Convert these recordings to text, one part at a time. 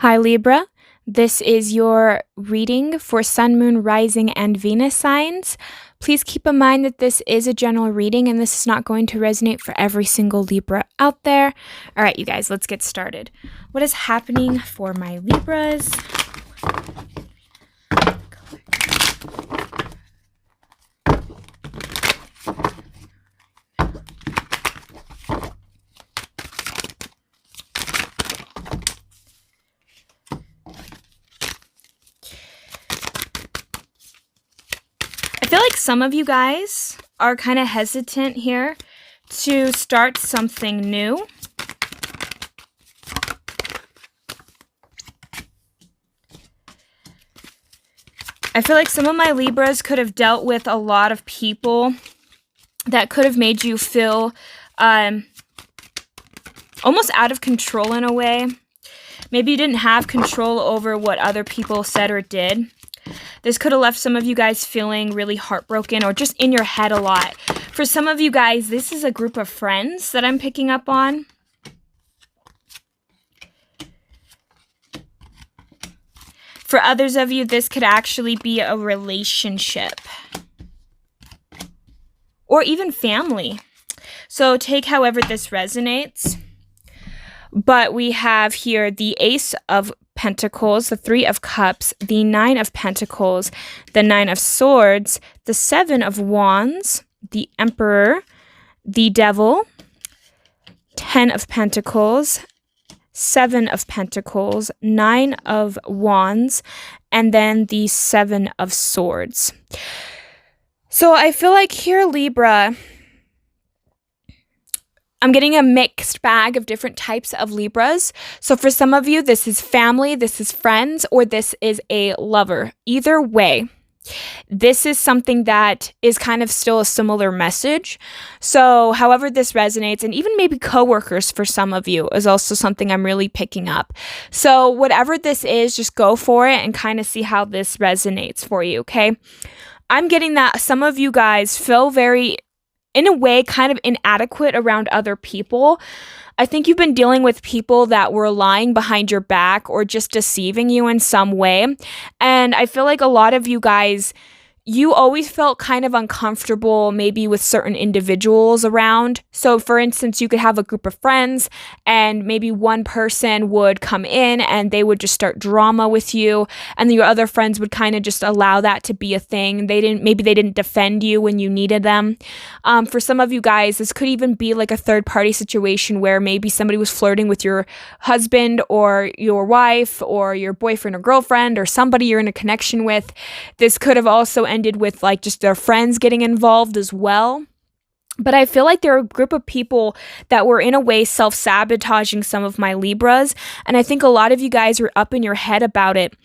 Hi Libra, this is your reading for Sun, Moon, Rising, and Venus signs. Please keep in mind that this is a general reading and this is not going to resonate for every single Libra out there. All right, you guys, let's get started. What is happening for my Libras? I feel like some of you guys are kind of hesitant here to start something new. I feel like some of my Libras could have dealt with a lot of people that could have made you feel almost out of control in a way. Maybe you didn't have control over what other people said or did. This could have left some of you guys feeling really heartbroken or just in your head a lot. For some of you guys, this is a group of friends that I'm picking up on. For others of you, this could actually be a relationship or even family. So take however this resonates. But we have here the Ace of Pentacles, the Three of Cups, the Nine of Pentacles, the Nine of Swords, the Seven of Wands, the Emperor, the Devil, 10 of Pentacles, 7 of Pentacles, 9 of Wands, and then the 7 of Swords. So I feel like here, Libra, I'm getting a mixed bag of different types of Libras. So for some of you, this is family, this is friends, or this is a lover. Either way, this is something that is kind of still a similar message. So however this resonates, and even maybe coworkers for some of you is also something I'm really picking up. So whatever this is, just go for it and kind of see how this resonates for you, okay? I'm getting that some of you guys feel very, in a way, kind of inadequate around other people. I think you've been dealing with people that were lying behind your back or just deceiving you in some way. And I feel like a lot of you guys, you always felt kind of uncomfortable maybe with certain individuals around. So for instance, you could have a group of friends and maybe one person would come in and they would just start drama with you, and your other friends would kind of just allow that to be a thing. Maybe they didn't defend you when you needed them. For some of you guys, this could even be like a third party situation where maybe somebody was flirting with your husband or your wife or your boyfriend or girlfriend or somebody you're in a connection with. This could have also ended with like just their friends getting involved as well. But I feel like there are a group of people that were in a way self-sabotaging some of my Libras. And I think a lot of you guys are up in your head about it.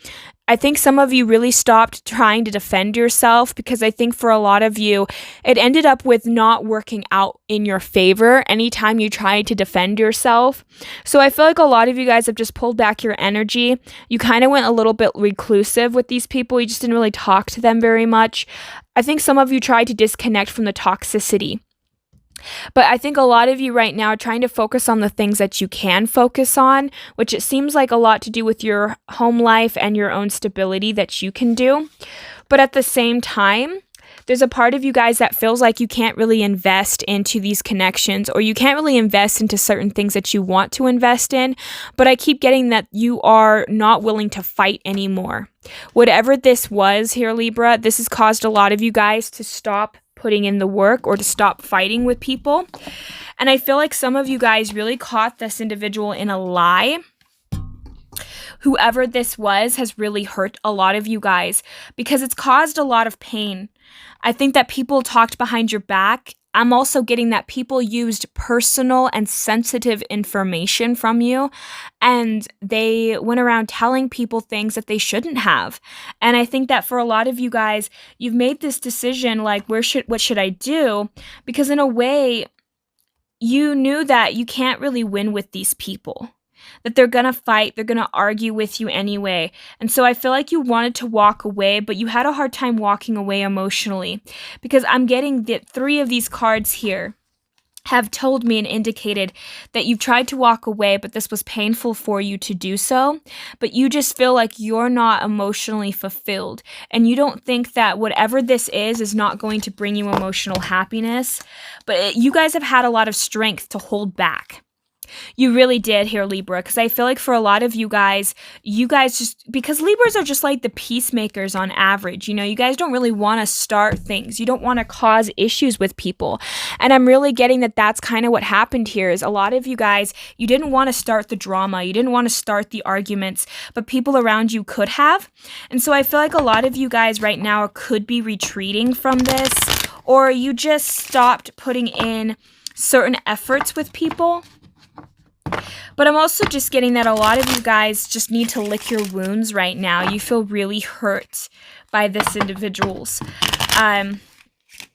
I think some of you really stopped trying to defend yourself because I think for a lot of you, it ended up with not working out in your favor anytime you tried to defend yourself. So I feel like a lot of you guys have just pulled back your energy. You kind of went a little bit reclusive with these people. You just didn't really talk to them very much. I think some of you tried to disconnect from the toxicity. But I think a lot of you right now are trying to focus on the things that you can focus on, which it seems like a lot to do with your home life and your own stability that you can do. But at the same time, there's a part of you guys that feels like you can't really invest into these connections, or you can't really invest into certain things that you want to invest in. But I keep getting that you are not willing to fight anymore. Whatever this was here, Libra, this has caused a lot of you guys to stop putting in the work or to stop fighting with people. And I feel like some of you guys really caught this individual in a lie. Whoever this was has really hurt a lot of you guys because it's caused a lot of pain. I think that people talked behind your back. I'm also getting that people used personal and sensitive information from you, and they went around telling people things that they shouldn't have. And I think that for a lot of you guys, you've made this decision like, what should I do? Because in a way, you knew that you can't really win with these people. That they're going to fight, they're going to argue with you anyway. And so I feel like you wanted to walk away, but you had a hard time walking away emotionally because I'm getting the 3 of these cards here. have told me and indicated that you've tried to walk away, but this was painful for you to do so. But you just feel like you're not emotionally fulfilled. And you don't think that whatever this is not going to bring you emotional happiness. But you guys have had a lot of strength to hold back. You really did here, Libra, because I feel like for a lot of you guys just, because Libras are just like the peacemakers on average, you know, you guys don't really want to start things. You don't want to cause issues with people. And I'm really getting that that's kind of what happened here is a lot of you guys, you didn't want to start the drama. You didn't want to start the arguments, but people around you could have. And so I feel like a lot of you guys right now could be retreating from this, or you just stopped putting in certain efforts with people. But I'm also just getting that a lot of you guys just need to lick your wounds right now. You feel really hurt by this individuals. I'm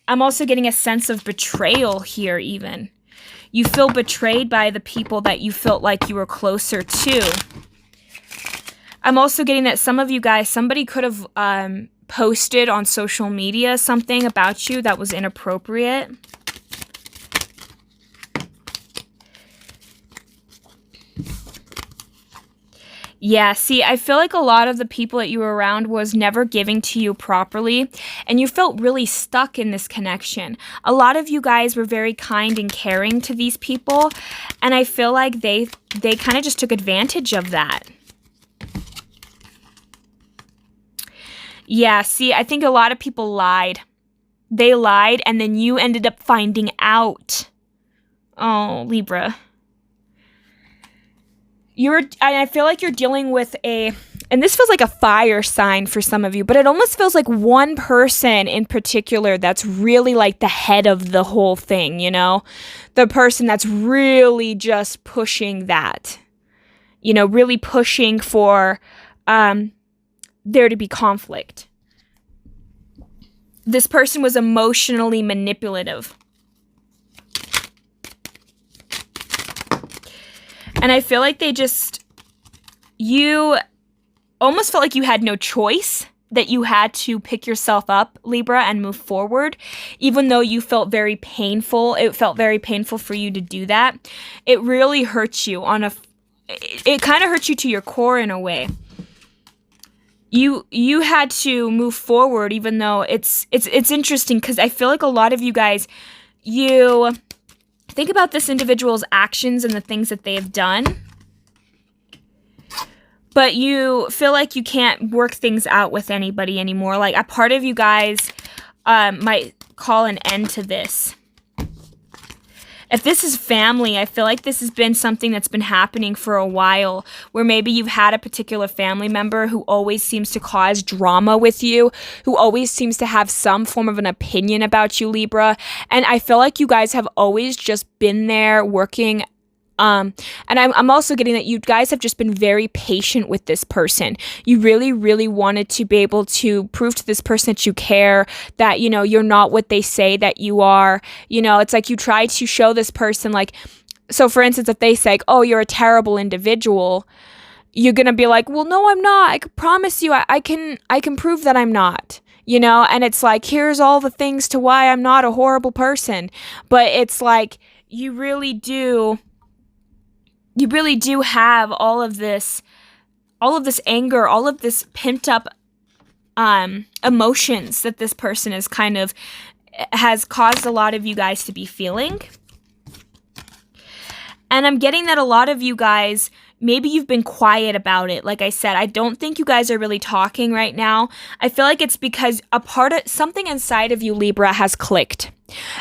also getting a sense of betrayal here even. You feel betrayed by the people that you felt like you were closer to. I'm also getting that some of you guys, somebody could have posted on social media something about you that was inappropriate. Yeah, see, I feel like a lot of the people that you were around was never giving to you properly, and you felt really stuck in this connection. A lot of you guys were very kind and caring to these people, and I feel like they kind of just took advantage of that. Yeah, see, I think a lot of people lied. They lied, and then you ended up finding out. Oh, Libra. I feel like you're dealing with and this feels like a fire sign for some of you, but it almost feels like one person in particular that's really like the head of the whole thing, you know? The person that's really just pushing that, you know, really pushing for there to be conflict. This person was emotionally manipulative. And I feel like you almost felt like you had no choice, that you had to pick yourself up, Libra, and move forward, even though you felt very painful. It felt very painful for you to do that. It really hurts you it kind of hurts you to your core in a way. You had to move forward, even though it's interesting because I feel like a lot of you guys, you think about this individual's actions and the things that they have done, but you feel like you can't work things out with anybody anymore. Like a part of you guys might call an end to this. If this is family, I feel like this has been something that's been happening for a while, where maybe you've had a particular family member who always seems to cause drama with you, who always seems to have some form of an opinion about you, Libra. And I feel like you guys have always just been there working. And I'm also getting that you guys have just been very patient with this person. You really, really wanted to be able to prove to this person that you care, that, you know, you're not what they say that you are. You know, it's like you try to show this person, like, so for instance, if they say, oh, you're a terrible individual, you're going to be like, well, no, I'm not. I can promise you, I can prove that I'm not. You know, and it's like, here's all the things to why I'm not a horrible person. But it's like, you really do have all of this anger, all of this pent up emotions that this person is has caused a lot of you guys to be feeling. And I'm getting that a lot of you guys, maybe you've been quiet about it. Like I said, I don't think you guys are really talking right now. I feel like it's because something inside of you, Libra, has clicked.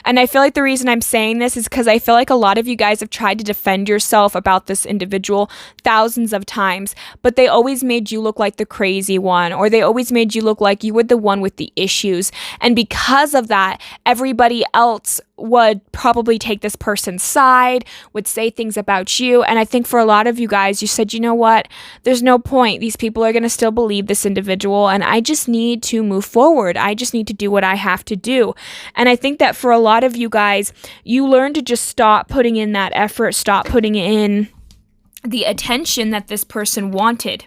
And I feel like the reason I'm saying this is because I feel like a lot of you guys have tried to defend yourself about this individual thousands of times, but they always made you look like the crazy one, or they always made you look like you were the one with the issues. And because of that, everybody else would probably take this person's side, would say things about you. And I think for a lot of you guys, you said, you know what? There's no point. These people are going to still believe this individual, and I just need to move forward. I just need to do what I have to do. And I think that for a lot of you guys, you learn to just stop putting in that effort, stop putting in the attention that this person wanted.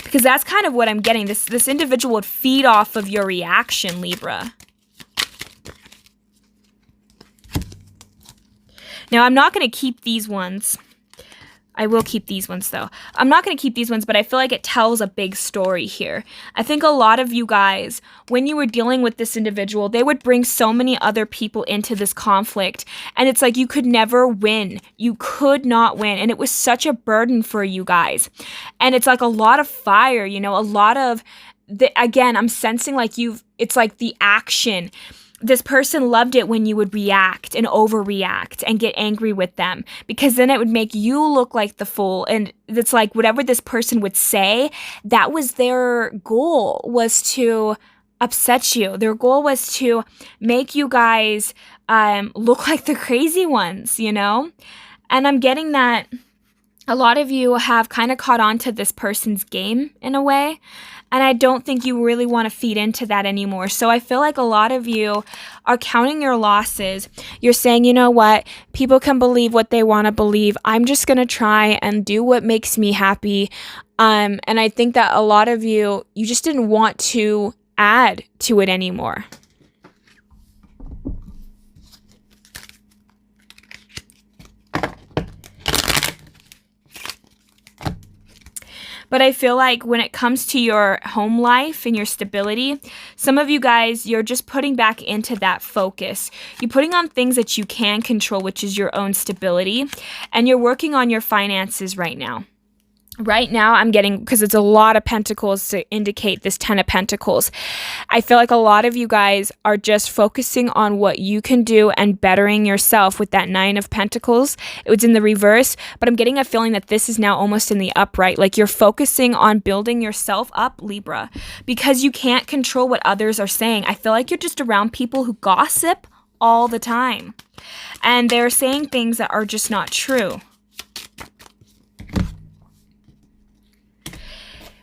Because that's kind of what I'm getting. This individual would feed off of your reaction, Libra. Now, I'm not going to keep these ones. I will keep these ones though. I'm not going to keep these ones, but I feel like it tells a big story here. I think a lot of you guys, when you were dealing with this individual, they would bring so many other people into this conflict. And it's like you could never win. You could not win. And it was such a burden for you guys. And it's like a lot of fire, a lot of, again, I'm sensing like it's like the action. This person loved it when you would react and overreact and get angry with them, because then it would make you look like the fool. And it's like whatever this person would say, that was their goal, was to upset you. Their goal was to make you guys look like the crazy ones, And I'm getting that a lot of you have kind of caught on to this person's game in a way. And I don't think you really want to feed into that anymore. So I feel like a lot of you are counting your losses. You're saying, you know what? People can believe what they want to believe. I'm just going to try and do what makes me happy. And I think that a lot of you just didn't want to add to it anymore. But I feel like when it comes to your home life and your stability, some of you guys, you're just putting back into that focus. You're putting on things that you can control, which is your own stability. And you're working on your finances right now. Right now, I'm getting, because it's a lot of pentacles to indicate this 10 of pentacles. I feel like a lot of you guys are just focusing on what you can do and bettering yourself with that 9 of pentacles. It was in the reverse, but I'm getting a feeling that this is now almost in the upright. Like you're focusing on building yourself up, Libra, because you can't control what others are saying. I feel like you're just around people who gossip all the time. And they're saying things that are just not true.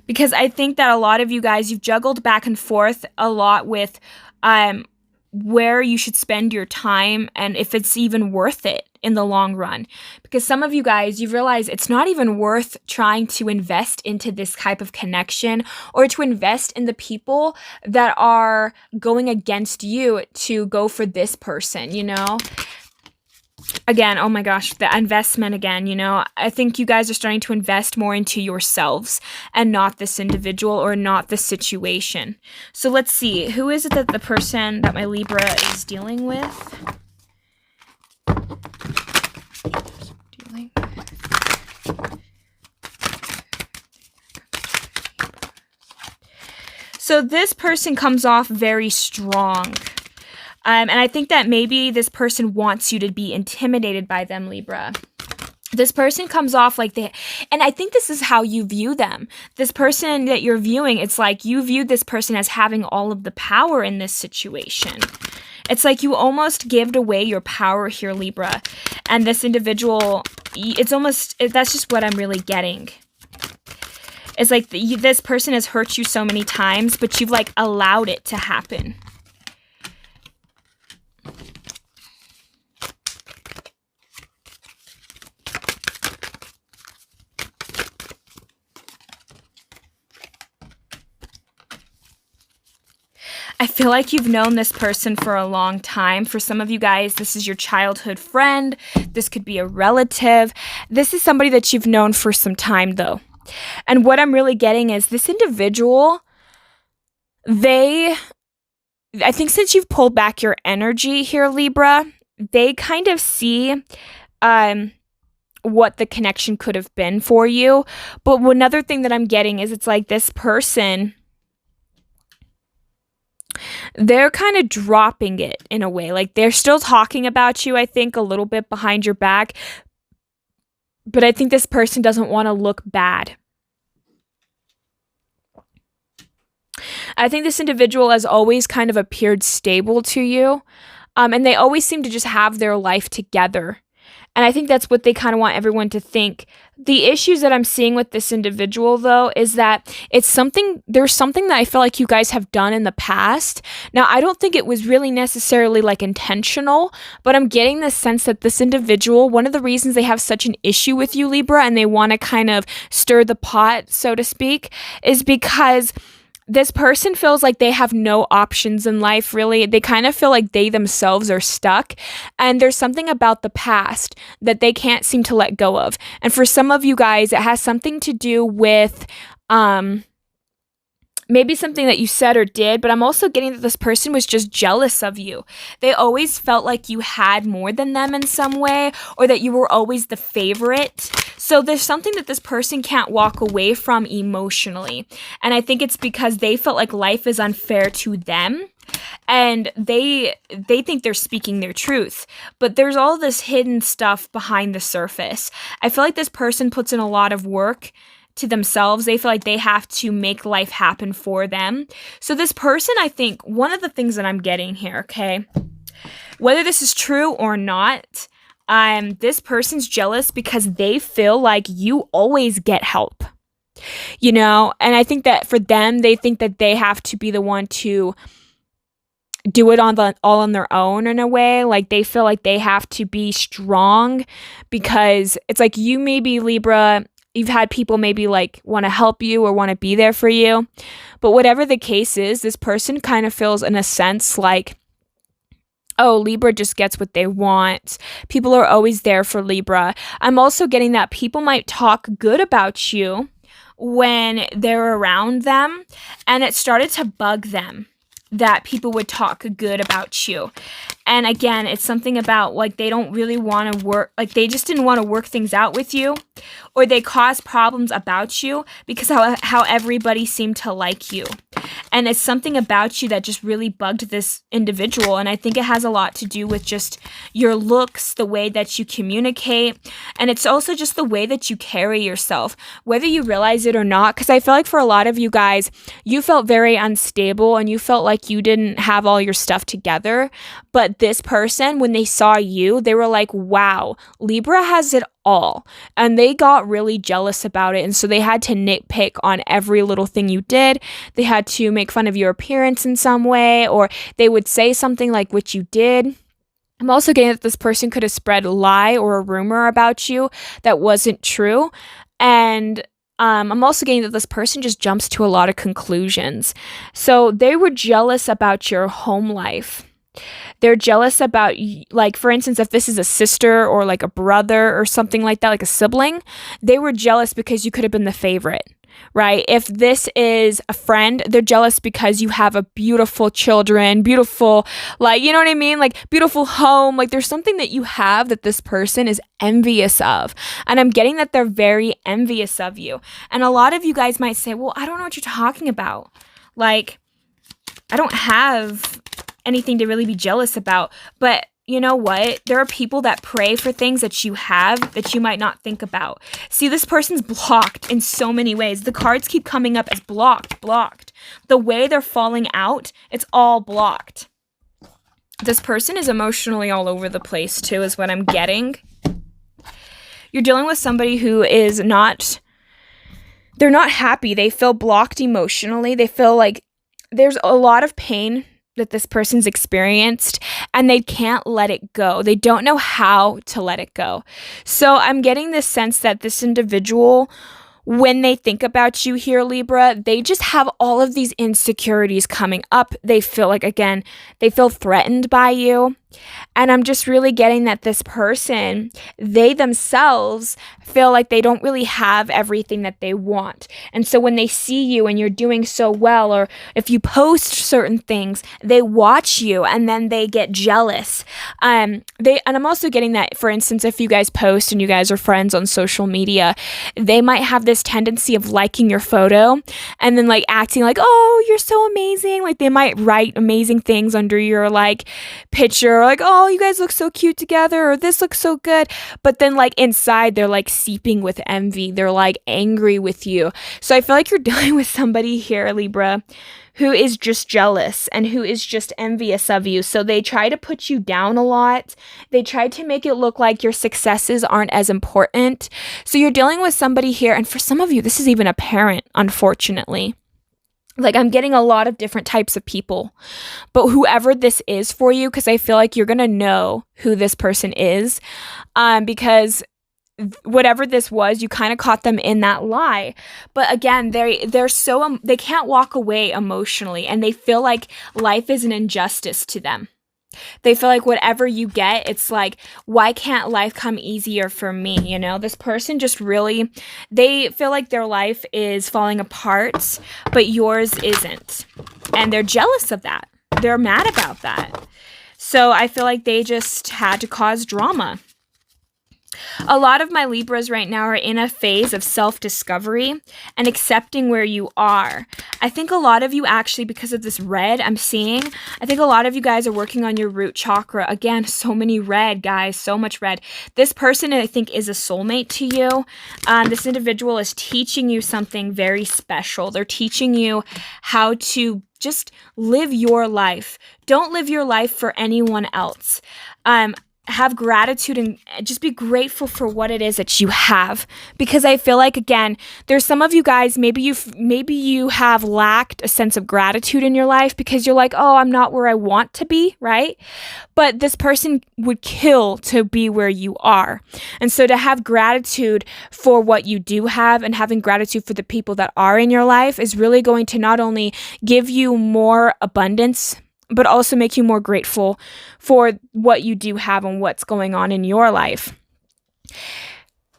Because I think that a lot of you guys, you've juggled back and forth a lot with where you should spend your time and if it's even worth it in the long run. Because some of you guys, you realize it's not even worth trying to invest into this type of connection or to invest in the people that are going against you to go for this person, Again, oh my gosh, the investment again, I think you guys are starting to invest more into yourselves and not this individual or not the situation. So let's see, who is it that the person that my Libra is dealing with? So this person comes off very strong. And I think that maybe this person wants you to be intimidated by them, Libra. This person comes off like and I think this is how you view them. This person that you're viewing, it's like you view this person as having all of the power in this situation. It's like you almost gave away your power here, Libra. And this individual, that's just what I'm really getting. It's like this person has hurt you so many times, but you've like allowed it to happen. I feel like you've known this person for a long time. For some of you guys, this is your childhood friend. This could be a relative. This is somebody that you've known for some time, though. And what I'm really getting is this individual, I think since you've pulled back your energy here, Libra, they kind of see what the connection could have been for you. But another thing that I'm getting is it's like this person, they're kind of dropping it in a way. Like they're still talking about you, I think, a little bit behind your back. But I think this person doesn't want to look bad. I think this individual has always kind of appeared stable to you. And they always seem to just have their life together. And I think that's what they kind of want everyone to think. The issues that I'm seeing with this individual, though, is that there's something that I feel like you guys have done in the past. Now, I don't think it was really necessarily like intentional, but I'm getting the sense that this individual, one of the reasons they have such an issue with you, Libra, and they want to kind of stir the pot, so to speak, is because This person feels like they have no options in life, really. They kind of feel like they themselves are stuck, and there's something about the past that they can't seem to let go of. And for some of you guys, it has something to do with maybe something that you said or did, but I'm also getting that this person was just jealous of you. They always felt like you had more than them in some way, or that you were always the favorite. So there's something that this person can't walk away from emotionally. And I think it's because they felt like life is unfair to them. And they think they're speaking their truth, but there's all this hidden stuff behind the surface. I feel like this person puts in a lot of work to themselves. They feel like they have to make life happen for them. So this person, I think, one of the things that I'm getting here, okay, whether this is true or not, this person's jealous because they feel like you always get help, you know? And I think that for them, they think that they have to be the one to do it all on their own in a way. Like they feel like they have to be strong because it's like you may be Libra. You've had people maybe like want to help you or want to be there for you. But whatever the case is, this person kind of feels in a sense like, oh, Libra just gets what they want. People are always there for Libra. I'm also getting that people might talk good about you when they're around them. And it started to bug them that people would talk good about you. And again, it's something about like they don't really want to work, like they just didn't want to work things out with you, or they caused problems about you because how everybody seemed to like you. And it's something about you that just really bugged this individual. And I think it has a lot to do with just your looks, the way that you communicate. And it's also just the way that you carry yourself, whether you realize it or not. Because I feel like for a lot of you guys, you felt very unstable and you felt like you didn't have all your stuff together. But this person, when they saw you, they were like, wow, Libra has it all. And they got really jealous about it. And so they had to nitpick on every little thing you did. They had to make fun of your appearance in some way, or they would say something like what you did. I'm also getting that this person could have spread a lie or a rumor about you that wasn't true. And I'm also getting that this person just jumps to a lot of conclusions. So they were jealous about your home life. They're jealous about, like, for instance, if this is a sister or like a brother or something like that, like a sibling, they were jealous because you could have been the favorite, right? If this is a friend, they're jealous because you have a beautiful children, beautiful, like, you know what I mean? Like beautiful home. Like there's something that you have that this person is envious of. And I'm getting that they're very envious of you. And a lot of you guys might say, well, I don't know what you're talking about. Like, I don't have anything to really be jealous about. But you know what? There are people that pray for things that you have that you might not think about. See, this person's blocked in so many ways. The cards keep coming up as blocked. The way they're falling out, it's all blocked. This person is emotionally all over the place too, is what I'm getting. You're dealing with somebody who is not, they're not happy. They feel blocked emotionally. They feel like there's a lot of pain that this person's experienced and they can't let it go. They don't know how to let it go. So I'm getting this sense that this individual, when they think about you here, Libra, they just have all of these insecurities coming up. They feel like, again, they feel threatened by you. And I'm just really getting that this person, they themselves feel like they don't really have everything that they want. And so when they see you and you're doing so well, or if you post certain things, they watch you and then they get jealous. And I'm also getting that, for instance, if you guys post and you guys are friends on social media, they might have this tendency of liking your photo and then like acting like, oh, you're so amazing. Like they might write amazing things under your like picture, like, oh, you guys look so cute together, or this looks so good. But then like inside they're like seeping with envy. They're like angry with you. So I feel like you're dealing with somebody here, Libra, who is just jealous and who is just envious of you. So they try to put you down a lot. They try to make it look like your successes aren't as important. So you're dealing with somebody here. And for some of you, this is even a parent, unfortunately. Like I'm getting a lot of different types of people, but whoever this is for you, because I feel like you're going to know who this person is, because whatever this was, you kind of caught them in that lie. But again, they're so they can't walk away emotionally, and they feel like life is an injustice to them. They feel like whatever you get, it's like, why can't life come easier for me? You know, this person just really, they feel like their life is falling apart, but yours isn't. And they're jealous of that. They're mad about that. So I feel like they just had to cause drama. A lot of my Libras right now are in a phase of self-discovery and accepting where you are. I think a lot of you actually, because of this red I'm seeing, I think a lot of you guys are working on your root chakra. Again, so many red, guys, so much red. This person, I think, is a soulmate to you. This individual is teaching you something very special. They're teaching you how to just live your life. Don't live your life for anyone else. Have gratitude and just be grateful for what it is that you have, because I feel like, again, there's some of you guys, maybe you have lacked a sense of gratitude in your life because you're like, oh, I'm not where I want to be, right? But this person would kill to be where you are. And so to have gratitude for what you do have and having gratitude for the people that are in your life is really going to not only give you more abundance, but also make you more grateful for what you do have and what's going on in your life.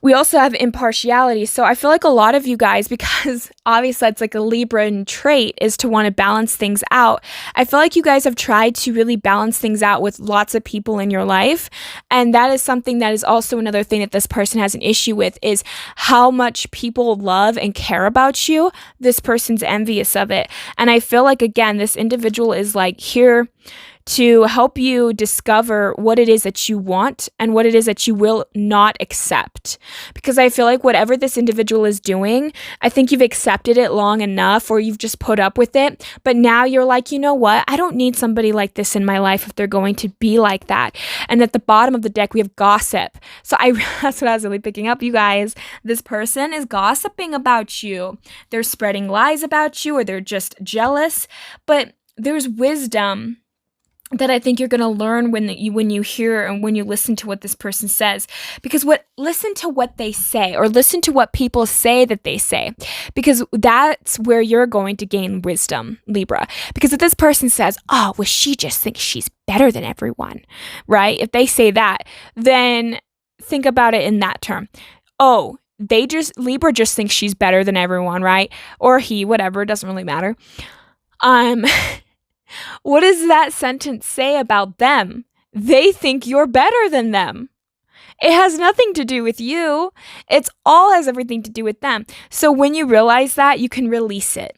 We also have impartiality. So I feel like a lot of you guys, because obviously it's like a Libran trait, is to want to balance things out. I feel like you guys have tried to really balance things out with lots of people in your life. And that is something that is also another thing that this person has an issue with, is how much people love and care about you. This person's envious of it. And I feel like, again, this individual is like here to help you discover what it is that you want and what it is that you will not accept. Because I feel like whatever this individual is doing, I think you've accepted it long enough, or you've just put up with it. But now you're like, you know what? I don't need somebody like this in my life if they're going to be like that. And at the bottom of the deck, we have gossip. So that's what I was really picking up, you guys. This person is gossiping about you. They're spreading lies about you, or they're just jealous. But there's wisdom that I think you're going to learn when you hear and when you listen to what this person says. Because listen to what they say, or listen to what people say that they say, because that's where you're going to gain wisdom, Libra. Because if this person says, oh, well, she just thinks she's better than everyone, right? If they say that, then think about it in that term. Oh, Libra just thinks she's better than everyone, right? Or he, whatever, it doesn't really matter. What does that sentence say about them? They think you're better than them. It has nothing to do with you. It all has everything to do with them. So when you realize that, you can release it.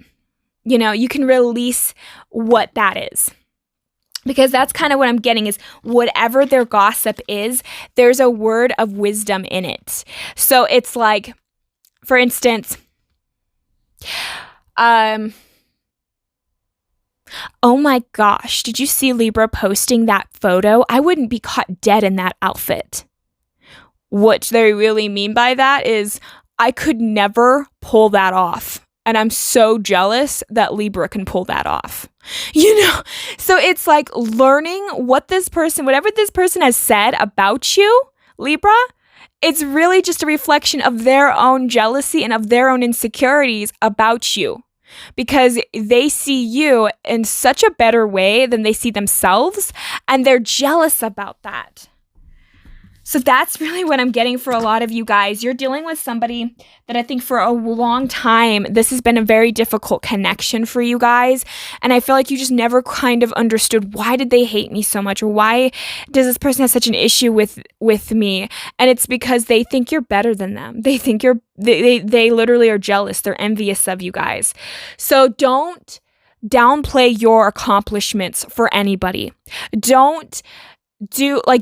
You know, you can release what that is. Because that's kind of what I'm getting, is whatever their gossip is, there's a word of wisdom in it. So it's like, for instance, oh my gosh, did you see Libra posting that photo? I wouldn't be caught dead in that outfit. What they really mean by that is, I could never pull that off. And I'm so jealous that Libra can pull that off. You know? So it's like learning whatever this person has said about you, Libra, it's really just a reflection of their own jealousy and of their own insecurities about you. Because they see you in such a better way than they see themselves, and they're jealous about that. So that's really what I'm getting for a lot of you guys. You're dealing with somebody that I think for a long time, this has been a very difficult connection for you guys. And I feel like you just never kind of understood, why did they hate me so much? Or why does this person have such an issue with me? And it's because they think you're better than them. They think they literally are jealous. They're envious of you guys. So don't downplay your accomplishments for anybody.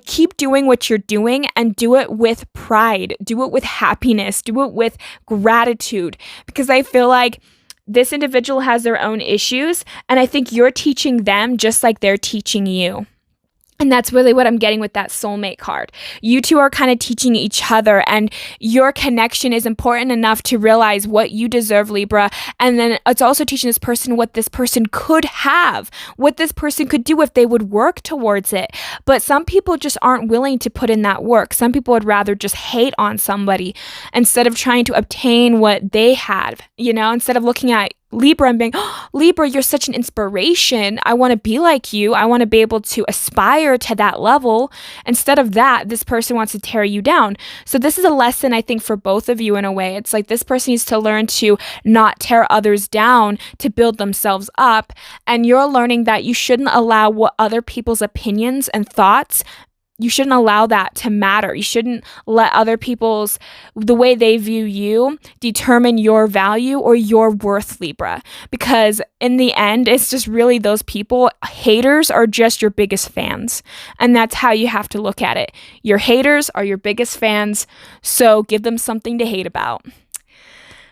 Keep doing what you're doing, and do it with pride, do it with happiness, do it with gratitude, because I feel like this individual has their own issues, and I think you're teaching them just like they're teaching you. And that's really what I'm getting with that soulmate card. You two are kind of teaching each other, and your connection is important enough to realize what you deserve, Libra. And then it's also teaching this person what this person could have, what this person could do if they would work towards it. But some people just aren't willing to put in that work. Some people would rather just hate on somebody instead of trying to obtain what they had, instead of looking at Libra and being, oh, Libra, you're such an inspiration. I want to be like you. I want to be able to aspire to that level. Instead of that, this person wants to tear you down. So this is a lesson, I think, for both of you in a way. It's like this person needs to learn to not tear others down, to build themselves up. And you're learning that you shouldn't allow what other people's opinions and thoughts, you shouldn't allow that to matter. You shouldn't let other people's, the way they view you, determine your value or your worth, Libra. Because in the end, it's just really those people. Haters are just your biggest fans. And that's how you have to look at it. Your haters are your biggest fans, so give them something to hate about.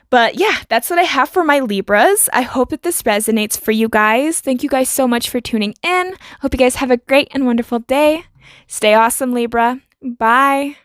But yeah, that's what I have for my Libras. I hope that this resonates for you guys. Thank you guys so much for tuning in. Hope you guys have a great and wonderful day. Stay awesome, Libra. Bye.